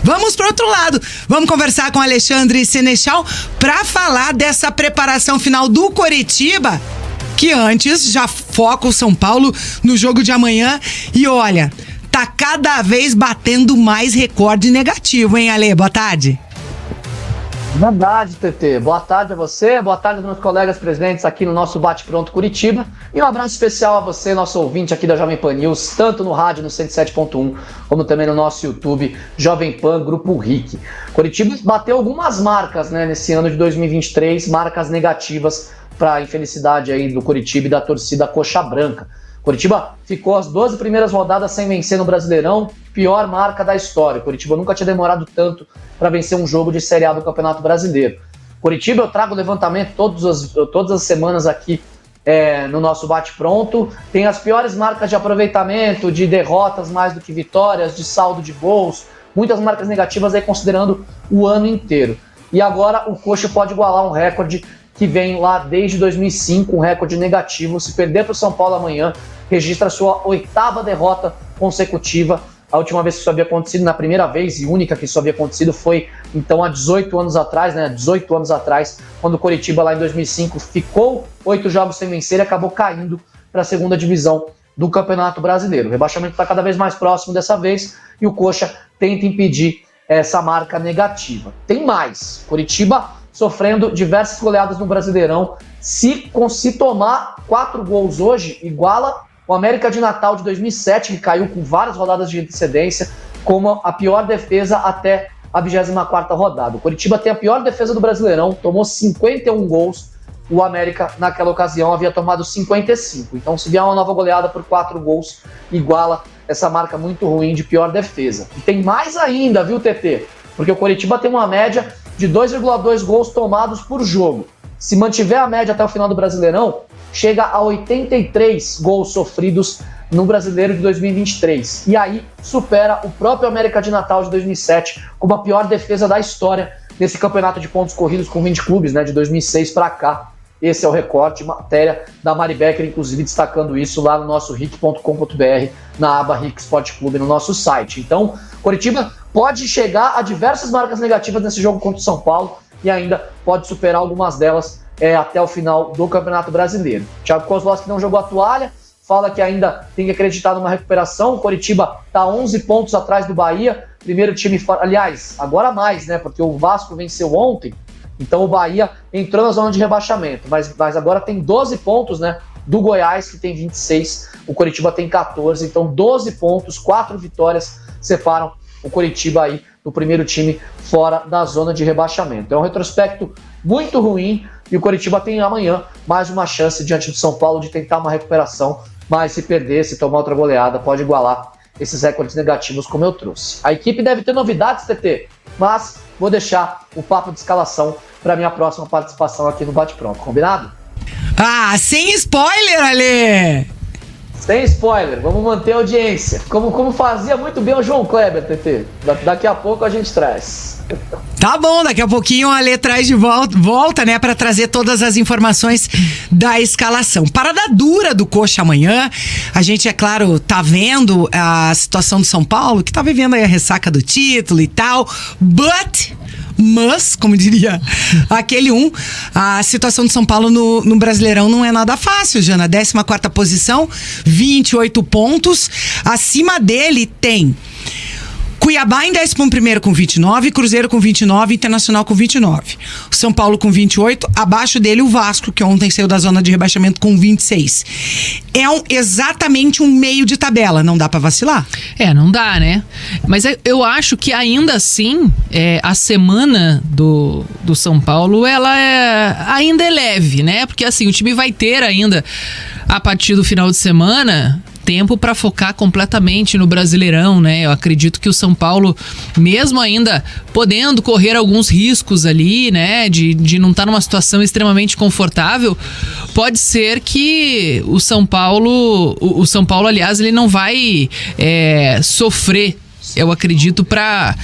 Vamos pro outro lado. Vamos conversar com Alexandre Senechal para falar dessa preparação final do Coritiba, que antes já foca o São Paulo no jogo de amanhã. E olha, tá cada vez batendo mais recorde negativo, hein, Ale? Boa tarde. Verdade, TT. Boa tarde a você, boa tarde aos meus colegas presentes aqui no nosso Bate Pronto Curitiba. E um abraço especial a você, nosso ouvinte aqui da Jovem Pan News, tanto no rádio no 107.1, como também no nosso YouTube, Jovem Pan Grupo RIC. Curitiba bateu algumas marcas, né, nesse ano de 2023, marcas negativas para a infelicidade aí do Curitiba e da torcida Coxa Branca. Curitiba ficou as 12 primeiras rodadas sem vencer no Brasileirão, pior marca da história. Curitiba nunca tinha demorado tanto para vencer um jogo de Série A do Campeonato Brasileiro. Curitiba, eu trago o levantamento todas as semanas aqui no nosso bate-pronto. Tem as piores marcas de aproveitamento, de derrotas mais do que vitórias, de saldo de gols, muitas marcas negativas aí considerando o ano inteiro. E agora o Coxa pode igualar um recorde que vem lá desde 2005, um recorde negativo. Se perder para o São Paulo amanhã, registra a sua 8ª derrota consecutiva. A última vez que isso havia acontecido, na primeira vez e única que isso havia acontecido, foi então há 18 anos atrás, né? 18 anos atrás, quando o Coritiba lá em 2005 ficou 8 jogos sem vencer e acabou caindo para a 2ª divisão do Campeonato Brasileiro. O rebaixamento está cada vez mais próximo dessa vez e o Coxa tenta impedir essa marca negativa. Tem mais. Coritiba sofrendo diversas goleadas no Brasileirão. Se tomar 4 gols hoje, iguala o América de Natal de 2007, que caiu com várias rodadas de antecedência, como a pior defesa até a 24ª rodada. O Coritiba tem a pior defesa do Brasileirão, tomou 51 gols, o América naquela ocasião havia tomado 55. Então, se vier uma nova goleada por 4 gols, iguala essa marca muito ruim de pior defesa. E tem mais ainda, viu, TT? Porque o Coritiba tem uma média de 2,2 gols tomados por jogo. Se mantiver a média até o final do Brasileirão, chega a 83 gols sofridos no Brasileiro de 2023. E aí supera o próprio América de Natal de 2007 como a pior defesa da história nesse campeonato de pontos corridos com 20 clubes, né, de 2006 para cá. Esse é o recorte, matéria da Mari Becker, inclusive destacando isso lá no nosso ric.com.br, na aba RIC Sport Clube, no nosso site. Então, Coritiba pode chegar a diversas marcas negativas nesse jogo contra o São Paulo e ainda pode superar algumas delas até o final do Campeonato Brasileiro. Thiago Kozlowski não jogou a toalha, fala que ainda tem que acreditar numa recuperação. O Coritiba está 11 pontos atrás do Bahia, primeiro time, aliás, agora mais, né, porque o Vasco venceu ontem, então o Bahia entrou na zona de rebaixamento, mas agora tem 12 pontos, né, do Goiás, que tem 26, o Coritiba tem 14, então 12 pontos, 4 vitórias separam o Coritiba aí do primeiro time fora da zona de rebaixamento. É um retrospecto muito ruim e o Coritiba tem amanhã mais uma chance diante do São Paulo de tentar uma recuperação, mas se perder, se tomar outra goleada, pode igualar esses recordes negativos como eu trouxe. A equipe deve ter novidades, TT, mas vou deixar o papo de escalação para minha próxima participação aqui no Bate Pronto, combinado? Ah, sem spoiler, Ale! Sem spoiler, vamos manter a audiência. Como fazia muito bem o João Kleber, TT. Daqui a pouco a gente traz. Tá bom, daqui a pouquinho a Ale traz de volta, né, pra trazer todas as informações da escalação. Parada dura do Coxa amanhã. A gente, é claro, tá vendo a situação do São Paulo, que tá vivendo aí a ressaca do título e tal, mas, como diria aquele a situação do São Paulo no Brasileirão não é nada fácil, Jana. 14ª posição, 28 pontos. Acima dele tem Cuiabá em 11º com 29, Cruzeiro com 29, Internacional com 29. O São Paulo com 28, abaixo dele o Vasco, que ontem saiu da zona de rebaixamento com 26. É exatamente um meio de tabela, não dá pra vacilar? Não dá, né? Mas eu acho que ainda assim, a semana do São Paulo, ela ainda é leve, né? Porque assim, o time vai ter ainda, a partir do final de semana, tempo para focar completamente no Brasileirão, né? Eu acredito que o São Paulo, mesmo ainda podendo correr alguns riscos ali, né? De não estar numa situação extremamente confortável, pode ser que o São Paulo, aliás, ele não vai sofrer, eu acredito, para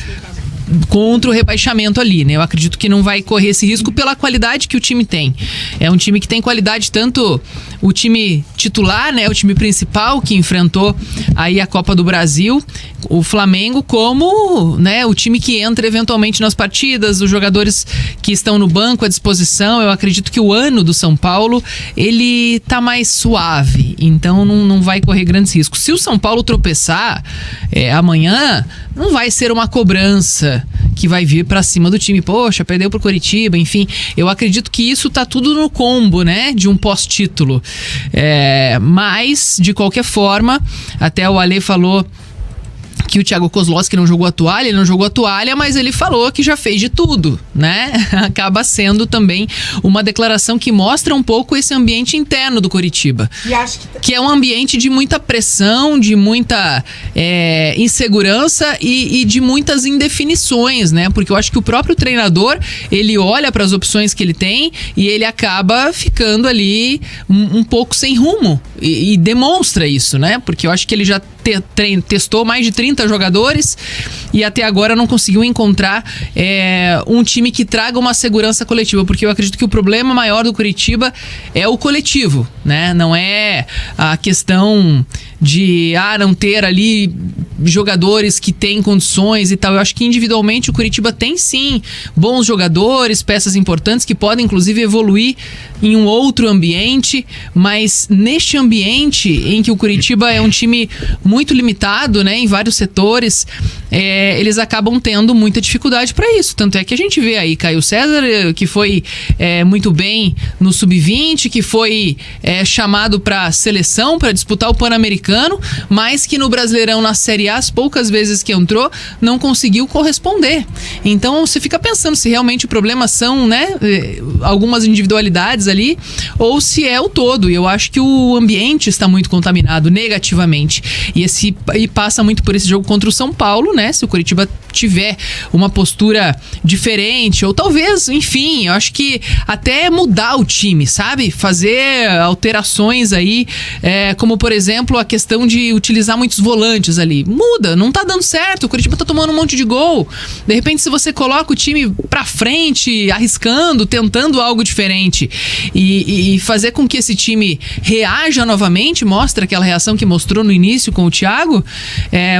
contra o rebaixamento ali, né? Eu acredito que não vai correr esse risco pela qualidade que o time tem. É um time que tem qualidade, tanto o time titular, né? O time principal que enfrentou aí a Copa do Brasil, o Flamengo, como, né, o time que entra eventualmente nas partidas, os jogadores que estão no banco à disposição. Eu acredito que o ano do São Paulo, ele tá mais suave, então não vai correr grandes riscos. Se o São Paulo tropeçar amanhã, não vai ser uma cobrança que vai vir pra cima do time. Poxa, perdeu pro Coritiba, enfim. Eu acredito que isso tá tudo no combo, né, de um pós-título. Mas, de qualquer forma, até o Ale falou que o Thiago Kozlowski não jogou a toalha, ele não jogou a toalha, mas ele falou que já fez de tudo, né? Acaba sendo também uma declaração que mostra um pouco esse ambiente interno do Coritiba. E acho que é um ambiente de muita pressão, de muita insegurança e de muitas indefinições, né? Porque eu acho que o próprio treinador, ele olha para as opções que ele tem e ele acaba ficando ali um pouco sem rumo e demonstra isso, né? Porque eu acho que ele já testou mais de 30 jogadores e até agora não conseguiu encontrar um time que traga uma segurança coletiva, porque eu acredito que o problema maior do Coritiba é o coletivo, né? Não é a questão de não ter ali jogadores que têm condições e tal. Eu acho que individualmente o Coritiba tem sim bons jogadores, peças importantes que podem inclusive evoluir em um outro ambiente, mas neste ambiente em que o Coritiba é um time muito limitado, né, em vários setores, eles acabam tendo muita dificuldade para isso. Tanto é que a gente vê aí Caio César, que foi muito bem no Sub-20, que foi chamado para seleção para disputar o Pan-Americano, mas que no Brasileirão, na Série A, as poucas vezes que entrou, não conseguiu corresponder. Então você fica pensando se realmente o problema são, né, algumas individualidades ali, ou se é o todo. E eu acho que o ambiente está muito contaminado negativamente. E passa muito por esse jogo contra o São Paulo, né? Se o Coritiba tiver uma postura diferente, ou talvez, enfim, eu acho que até mudar o time, sabe? Fazer alterações aí, como por exemplo a questão de utilizar muitos volantes ali. Muda, não tá dando certo, o Coritiba tá tomando um monte de gol. De repente, se você coloca o time pra frente, arriscando, tentando algo diferente e fazer com que esse time reaja novamente, mostra aquela reação que mostrou no início com o Thiago,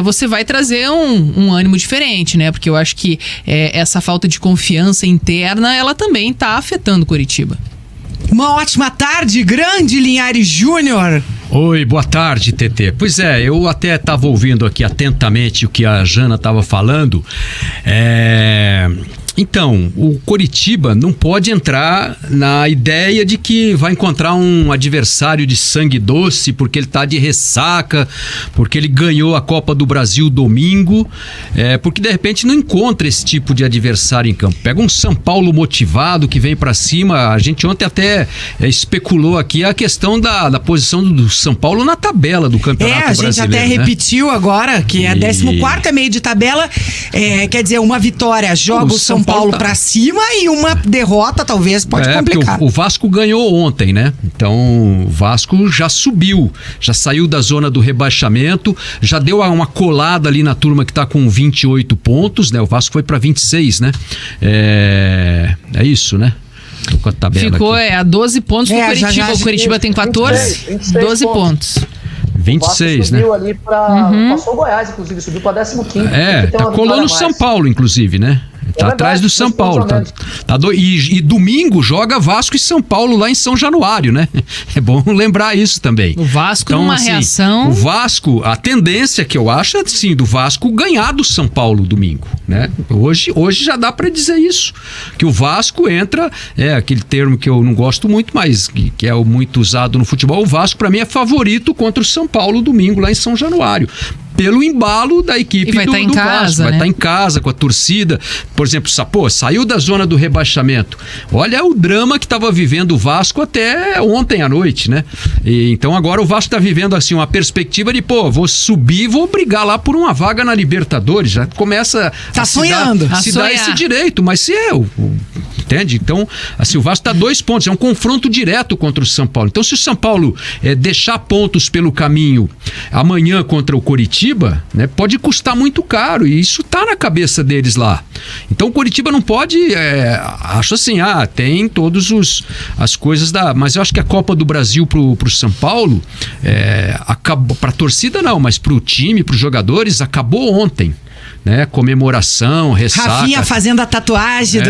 você vai trazer um ânimo diferente, né? Porque eu acho que essa falta de confiança interna, ela também tá afetando o Coritiba. Uma ótima tarde, grande Linhares Júnior. Oi, boa tarde, TT. Pois eu até estava ouvindo aqui atentamente o que a Jana estava falando. Então, o Coritiba não pode entrar na ideia de que vai encontrar um adversário de sangue doce porque ele está de ressaca, porque ele ganhou a Copa do Brasil domingo, porque de repente não encontra esse tipo de adversário em campo. Pega um São Paulo motivado que vem para cima. A gente ontem até especulou aqui a questão da posição do São Paulo na tabela do Campeonato Brasileiro. A gente até repetiu agora que é 14º, é meio de tabela, quer dizer, uma vitória joga o São Paulo pra cima e uma derrota talvez pode complicar. O Vasco ganhou ontem, né? Então o Vasco já subiu, já saiu da zona do rebaixamento, já deu uma colada ali na turma que tá com 28 pontos, né? O Vasco foi pra 26, né? É isso, né? Tô com a tabela ficou aqui. A 12 pontos do Coritiba. O Coritiba tem 14, 26 12 pontos. 26, subiu né? Ali passou o Goiás, inclusive, subiu para 15º. Colou no São Paulo, inclusive, né? Tá atrás do São Paulo. E domingo joga Vasco e São Paulo lá em São Januário, né? É bom lembrar isso também. O Vasco numa reação. O Vasco, a tendência que eu acho é assim, do Vasco ganhar do São Paulo domingo, né? Hoje já dá pra dizer isso. Que o Vasco entra, aquele termo que eu não gosto muito, mas que é muito usado no futebol. O Vasco, pra mim, é favorito contra o São Paulo domingo lá em São Januário. Pelo embalo da equipe do Vasco. Vai estar em casa com a torcida. Por exemplo, saiu da zona do rebaixamento. Olha o drama que estava vivendo o Vasco até ontem à noite, né? Então agora o Vasco está vivendo assim uma perspectiva de, vou subir, vou brigar lá por uma vaga na Libertadores. Já começa sonhando. Se dar esse direito. Mas se entende? Então, assim, o Vasco está 2 pontos, é um confronto direto contra o São Paulo. Então, se o São Paulo deixar pontos pelo caminho amanhã contra o Coritiba, né, pode custar muito caro, e isso está na cabeça deles lá. Então, o Coritiba não pode, acho assim, tem todas as coisas mas eu acho que a Copa do Brasil pro São Paulo, acabou, pra torcida não, mas pro time, pros jogadores, acabou ontem. Né? Comemoração, ressaca. Rafinha fazendo a tatuagem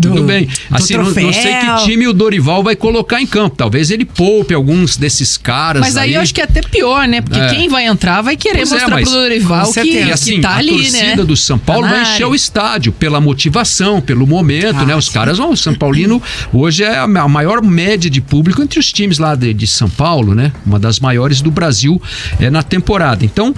tudo bem. Do assim, não sei que time o Dorival vai colocar em campo. Talvez ele poupe alguns desses caras. Mas aí eu acho que é até pior, né? Porque quem vai entrar vai querer mostrar pro Dorival que tá ali, né? A torcida do São Paulo vai encher o estádio pela motivação, pelo momento, né? Os caras o São Paulino hoje é a maior média de público entre os times lá de São Paulo, né? Uma das maiores do Brasil na temporada. Então,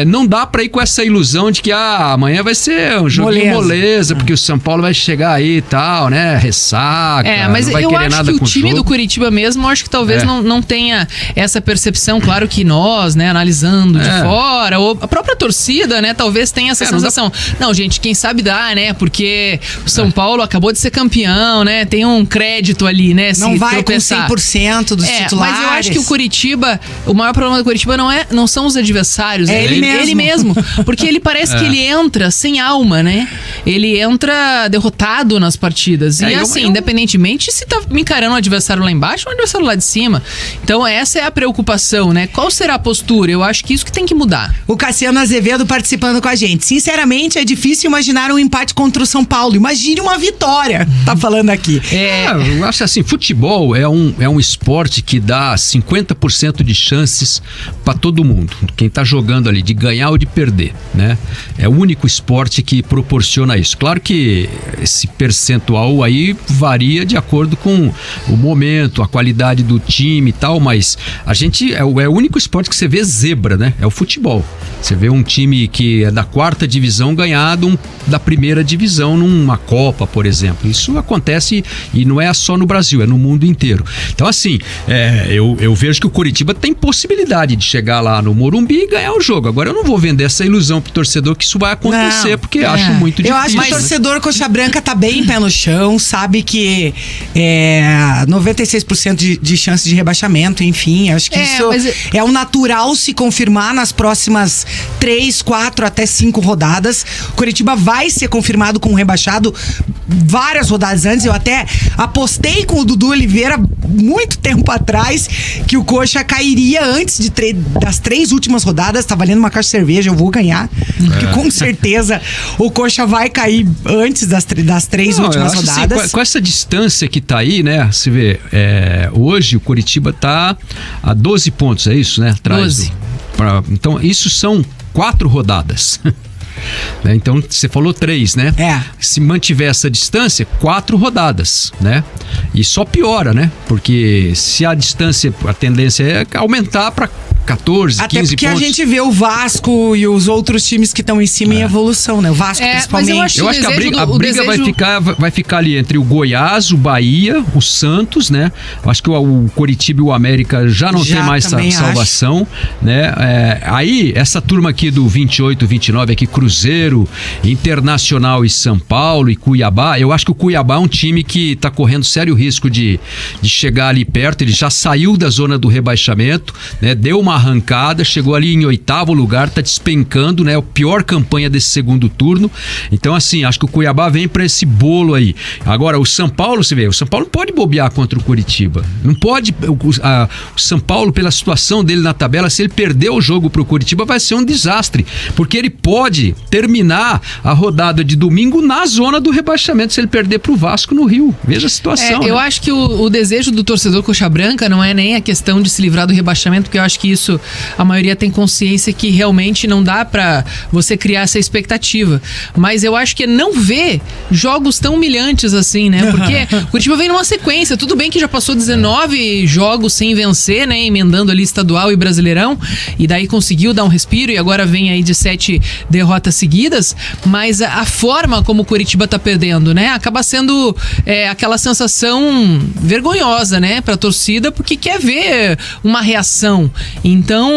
não dá pra ir com essa ilusão de que amanhã vai ser um joguinho moleza, porque o São Paulo vai chegar aí e tal, né? Ressaca. Mas não vai eu querer acho nada que com o time jogo. do Curitiba mesmo, acho que talvez não tenha essa percepção. Claro que nós, né, analisando de fora, ou a própria torcida, né, talvez tenha essa sensação. Não, gente, quem sabe dá, né? Porque o São Paulo acabou de ser campeão, né? Tem um crédito ali, né? Não vai tropeçar com 100% dos titulares. Mas eu acho que o Curitiba, o maior problema do Curitiba não são os adversários, é ele mesmo. Porque ele parece que ele entra sem alma, né? Ele entra derrotado nas partidas. E assim, independentemente se tá me encarando um adversário lá embaixo ou um adversário lá de cima. Então essa é a preocupação, né? Qual será a postura? Eu acho que isso que tem que mudar. O Cassiano Azevedo participando com a gente. Sinceramente, é difícil imaginar um empate contra o São Paulo. Imagine uma vitória, tá falando aqui. Eu acho assim, futebol é um esporte que dá 50% de chances pra todo mundo. Quem tá jogando ali, de ganhar ou de perder, né? É o único esporte que proporciona isso. Claro que esse percentual aí varia de acordo com o momento, a qualidade do time e tal, mas a gente é o único esporte que você vê zebra, né? É o futebol. Você vê um time que é da 4ª divisão ganhar da 1ª divisão numa Copa, por exemplo. Isso acontece e não é só no Brasil, é no mundo inteiro. Então, assim, eu vejo que o Coritiba tem possibilidade de chegar lá no Morumbi e ganhar o jogo. Agora, eu não vou vender essa ilusão pro torcedor que isso vai acontecer, porque acho muito difícil. Eu acho que o torcedor coxa branca tá bem pé no chão, sabe que 96% de chance de rebaixamento, enfim, acho que isso é o natural se confirmar nas próximas 3, 4 até 5 rodadas. O Coritiba vai ser confirmado como rebaixado várias rodadas antes. Eu até apostei com o Dudu Oliveira muito tempo atrás que o Coxa cairia antes das 3 últimas rodadas. Tá valendo uma caixa de cerveja, eu vou ganhar. Porque com certeza o Coxa vai cair antes das 3 últimas rodadas. Assim, com essa distância que tá aí, né? Você vê, hoje o Coritiba tá a 12 pontos, é isso, né? 12. Então, isso são 4 rodadas. Então, você falou 3, né? Se mantiver essa distância, 4 rodadas, né? E só piora, né? Porque se a distância, a tendência é aumentar para 14, 15 pontos. Até porque a gente vê o Vasco e os outros times que estão em cima em evolução, né? O Vasco principalmente. Mas eu acho que a briga vai ficar ali entre o Goiás, o Bahia, o Santos, né? Eu acho que o Coritiba e o América já não tem mais salvação, né? Aí, essa turma aqui do 28, 29, aqui Cruzeiro, Internacional e São Paulo e Cuiabá, eu acho que o Cuiabá é um time que tá correndo sério risco de chegar ali perto. Ele já saiu da zona do rebaixamento, né? Deu uma arrancada, chegou ali em 8º lugar, tá despencando, né? A pior campanha desse segundo turno. Então, assim, acho que o Cuiabá vem para esse bolo aí. Agora, o São Paulo, você vê, o São Paulo não pode bobear contra o Curitiba. Não pode. O São Paulo, pela situação dele na tabela, se ele perder o jogo pro Curitiba, vai ser um desastre. Porque ele pode terminar a rodada de domingo na zona do rebaixamento se ele perder pro Vasco no Rio. Veja a situação. Eu acho que o desejo do torcedor coxa branca não é nem a questão de se livrar do rebaixamento, porque eu acho que isso a maioria tem consciência que realmente não dá pra você criar essa expectativa. Mas eu acho que é não ver jogos tão humilhantes assim, né? Porque o Curitiba vem numa sequência. Tudo bem que já passou 19 jogos sem vencer, né? Emendando ali estadual e Brasileirão. E daí conseguiu dar um respiro e agora vem aí de 7 derrotas derrotas seguidas, mas a forma como o Coritiba tá perdendo, né? Acaba sendo aquela sensação vergonhosa, né? Pra torcida, porque quer ver uma reação. Então,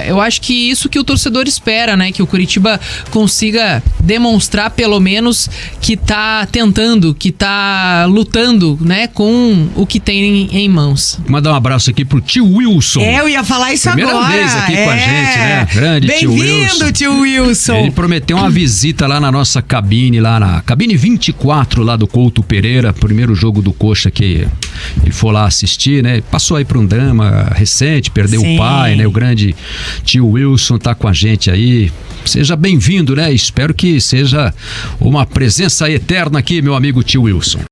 eu acho que isso que o torcedor espera, né? Que o Coritiba consiga demonstrar, pelo menos, que tá tentando, que tá lutando, né? Com o que tem em mãos. Mandar um abraço aqui pro tio Wilson. Eu ia falar isso Primeira agora. vez aqui com a gente, né? Grande tio Wilson. Bem-vindo, tio Wilson. Ele prometeu uma visita lá na nossa cabine, lá na cabine 24, lá do Couto Pereira, primeiro jogo do Coxa que ele foi lá assistir, né? Passou aí por um drama recente, perdeu Sim. o pai, né? O grande tio Wilson tá com a gente aí. Seja bem-vindo, né? Espero que seja uma presença eterna aqui, meu amigo tio Wilson.